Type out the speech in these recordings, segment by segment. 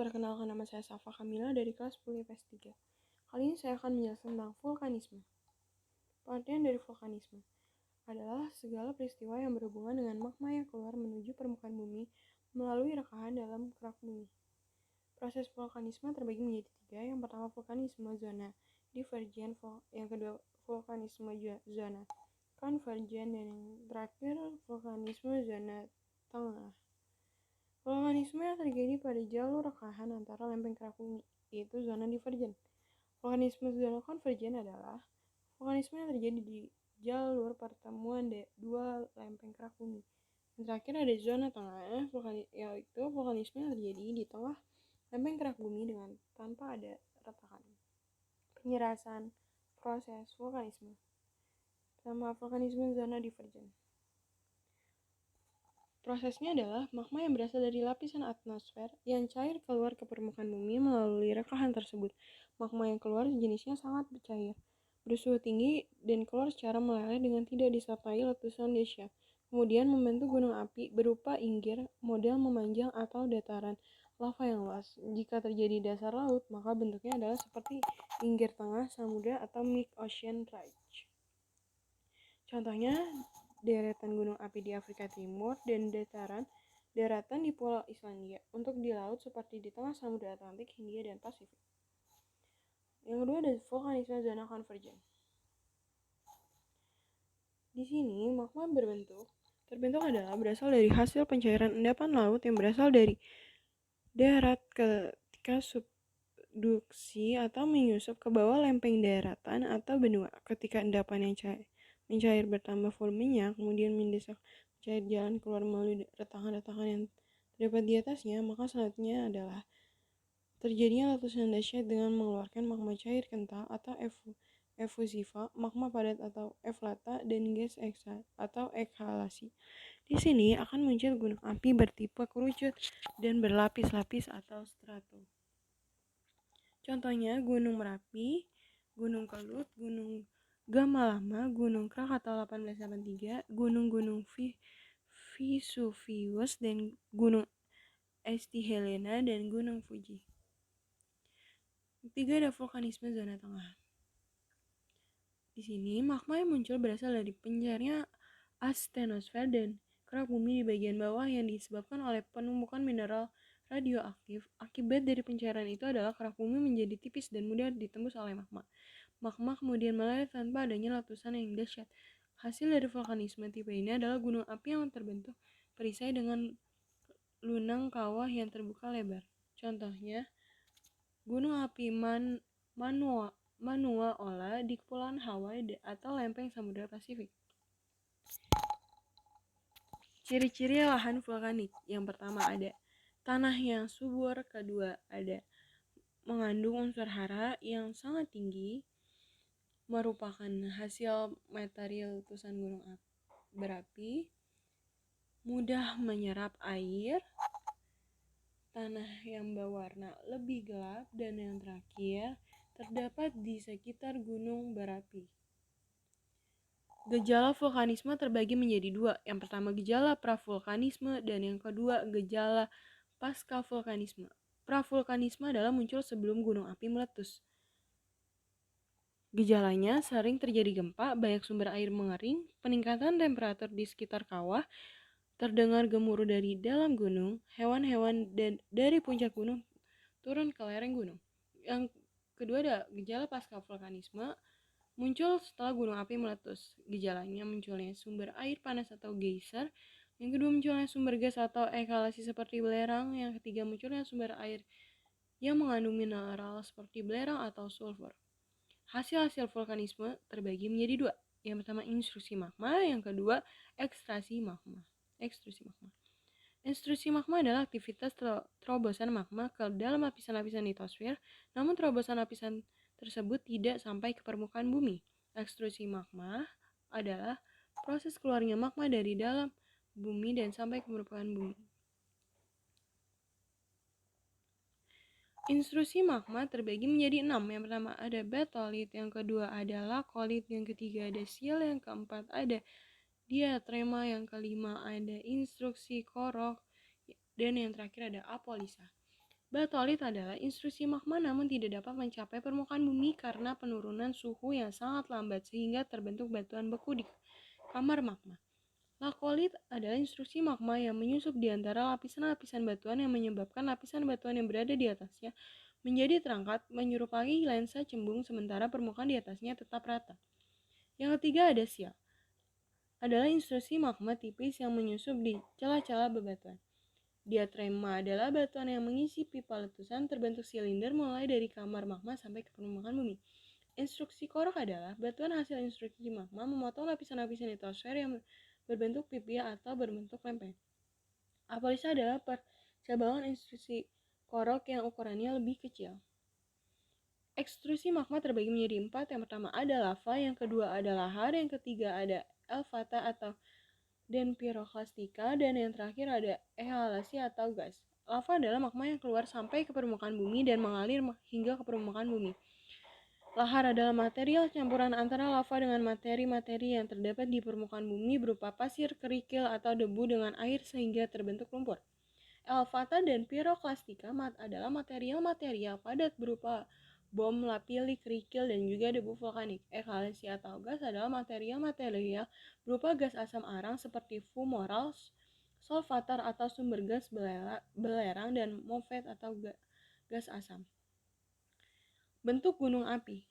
perkenalkan nama saya Safa Kamila dari kelas 10 IPS 3. Kali ini saya akan menjelaskan tentang vulkanisme. Pengertian dari vulkanisme adalah segala peristiwa yang berhubungan dengan magma yang keluar menuju permukaan bumi melalui rekahan dalam kerak bumi. Proses vulkanisme terbagi menjadi tiga. Yang pertama vulkanisme zona divergen, yang kedua vulkanisme zona konvergen, dan yang terakhir vulkanisme zona tengah. Vulkanisme yang terjadi pada jalur rekahan antara lempeng kerak bumi, yaitu zona divergen. Vulkanisme zona konvergen adalah vulkanisme yang terjadi di jalur pertemuan dua lempeng kerak bumi. Yang terakhir ada zona tengah, yaitu vulkanisme yang terjadi di tengah lempeng kerak bumi dengan tanpa ada retakan. Penjelasan proses vulkanisme. Pertama, vulkanisme zona divergen. Prosesnya adalah magma yang berasal dari lapisan atmosfer yang cair keluar ke permukaan bumi melalui rekahan tersebut. Magma yang keluar jenisnya sangat cair, bersuhu tinggi, dan keluar secara meleleh dengan tidak disertai letusan dahsyat. Kemudian membentuk gunung api berupa inggir, model memanjang atau dataran lava yang luas. Jika terjadi dasar laut, maka bentuknya adalah seperti inggir tengah samudra atau mid-ocean ridge. Contohnya, deretan gunung api di Afrika Timur dan daratan di Pulau Islandia. Untuk di laut seperti di tengah Samudra Atlantik, Hindia, dan Pasifik. Yang kedua ada vulkanisme zona konvergen. Di sini magma terbentuk adalah berasal dari hasil pencairan endapan laut yang berasal dari darat ketika subduksi atau menyusup ke bawah lempeng daratan atau benua. Ketika endapan yang mencair bertambah volumenya, kemudian mendesak cair jalan keluar melalui retakan-retakan yang terdapat di atasnya, maka selanjutnya adalah terjadinya letusan dahsyat dengan mengeluarkan magma cair kental atau efusiva, magma padat atau efflata, dan gas atau ekhalasi. Di sini akan muncul gunung api bertipe kerucut dan berlapis-lapis atau strato. Contohnya Gunung Merapi, Gunung Kelut, Gunung Gamalama, Gunung Krakatau 1883, Gunung-gunung Vesuvius, dan Gunung Esti Helena, dan Gunung Fuji. Ketiga ada vulkanisme zona tengah. Di sini magma yang muncul berasal dari penjarnya astenosfer dan kerak bumi di bagian bawah yang disebabkan oleh penumpukan mineral radioaktif. Akibat dari pencairan itu adalah kerak bumi menjadi tipis dan mudah ditembus oleh magma. Magma kemudian meleleh tanpa adanya letusan yang dahsyat. Hasil dari vulkanisme tipe ini adalah gunung api yang terbentuk perisai dengan lunang kawah yang terbuka lebar. Contohnya, gunung api Manu'a Ola di Kepulauan Hawaii atau lempeng Samudra Pasifik. Ciri-ciri lahan vulkanik. Yang pertama ada tanah yang subur, kedua ada mengandung unsur hara yang sangat tinggi, merupakan hasil material letusan gunung berapi, mudah menyerap air, tanah yang berwarna lebih gelap, dan yang terakhir terdapat di sekitar gunung berapi. Gejala vulkanisme terbagi menjadi dua. Yang pertama gejala pravulkanisme dan yang kedua gejala pasca vulkanisme. Pravulkanisme adalah muncul sebelum gunung api meletus. Gejalanya sering terjadi gempa, banyak sumber air mengering, peningkatan temperatur di sekitar kawah, terdengar gemuruh dari dalam gunung, hewan-hewan dari puncak gunung turun ke lereng gunung. Yang kedua ada gejala pasca vulkanisme, muncul setelah gunung api meletus. Gejalanya munculnya sumber air panas atau geyser, yang kedua munculnya sumber gas atau ekhalasi seperti belerang, yang ketiga munculnya sumber air yang mengandung mineral seperti belerang atau sulfur. Hasil-hasil vulkanisme terbagi menjadi dua. Yang pertama intrusi magma, yang kedua ekstrusi magma. Intrusi magma adalah aktivitas terobosan magma ke dalam lapisan-lapisan litosfer, namun terobosan lapisan tersebut tidak sampai ke permukaan bumi. Ekstrusi magma adalah proses keluarnya magma dari dalam bumi dan sampai ke permukaan bumi. Intrusi magma terbagi menjadi 6. Yang pertama ada batolit, yang kedua ada lakolit, yang ketiga ada sial, yang keempat ada diatrema, yang kelima ada intrusi korok, dan yang terakhir ada apolisa. Batolit adalah intrusi magma namun tidak dapat mencapai permukaan bumi karena penurunan suhu yang sangat lambat sehingga terbentuk batuan beku di kamar magma. Lakolit adalah intrusi magma yang menyusup di antara lapisan-lapisan batuan yang menyebabkan lapisan batuan yang berada di atasnya menjadi terangkat menyerupai lensa cembung sementara permukaan di atasnya tetap rata. Yang ketiga ada sial. Adalah intrusi magma tipis yang menyusup di celah-celah bebatuan. Diatrema adalah batuan yang mengisi pipa letusan terbentuk silinder mulai dari kamar magma sampai ke permukaan bumi. Instruksi korok adalah batuan hasil instruksi magma memotong lapisan-lapisan litosfer yang berbentuk pipi atau berbentuk lempeng. Apolisa adalah percabangan instruksi korok yang ukurannya lebih kecil. Ekstrusi magma terbagi menjadi 4. Yang pertama ada lava, yang kedua ada lahar, yang ketiga ada elvata atau dan piroklastika, dan yang terakhir ada ehalasi atau gas. Lava adalah magma yang keluar sampai ke permukaan bumi dan mengalir hingga ke permukaan bumi. Lahar adalah material campuran antara lava dengan materi-materi yang terdapat di permukaan bumi berupa pasir, kerikil, atau debu dengan air sehingga terbentuk lumpur. Elvata dan piroklastika adalah material-material padat berupa bom, lapilli, kerikil, dan juga debu vulkanik. Ehalasi atau gas adalah material-material berupa gas asam arang seperti fumarole, solvator atau sumber gas belerang, dan mofet atau gas asam. Bentuk gunung api.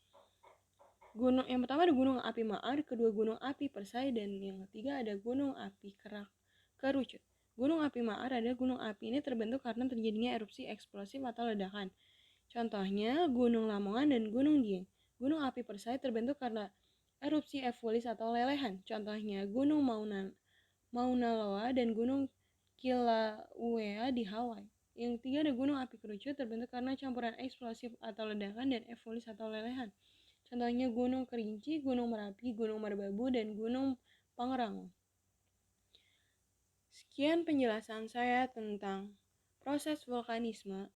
Yang pertama ada gunung api Maar, kedua gunung api Persai, dan yang ketiga ada gunung api Kerucut. Gunung api Maar adalah gunung api ini terbentuk karena terjadinya erupsi eksplosif atau ledakan. Contohnya Gunung Lamongan dan Gunung Dieng. Gunung api Persai terbentuk karena erupsi evolis atau lelehan. Contohnya Gunung Mauna Loa dan Gunung Kilauea di Hawaii. Yang ketiga ada Gunung api Kerucut terbentuk karena campuran eksplosif atau ledakan dan evolis atau lelehan. Contohnya Gunung Kerinci, Gunung Merapi, Gunung Merbabu, dan Gunung Pangrango. Sekian penjelasan saya tentang proses vulkanisme.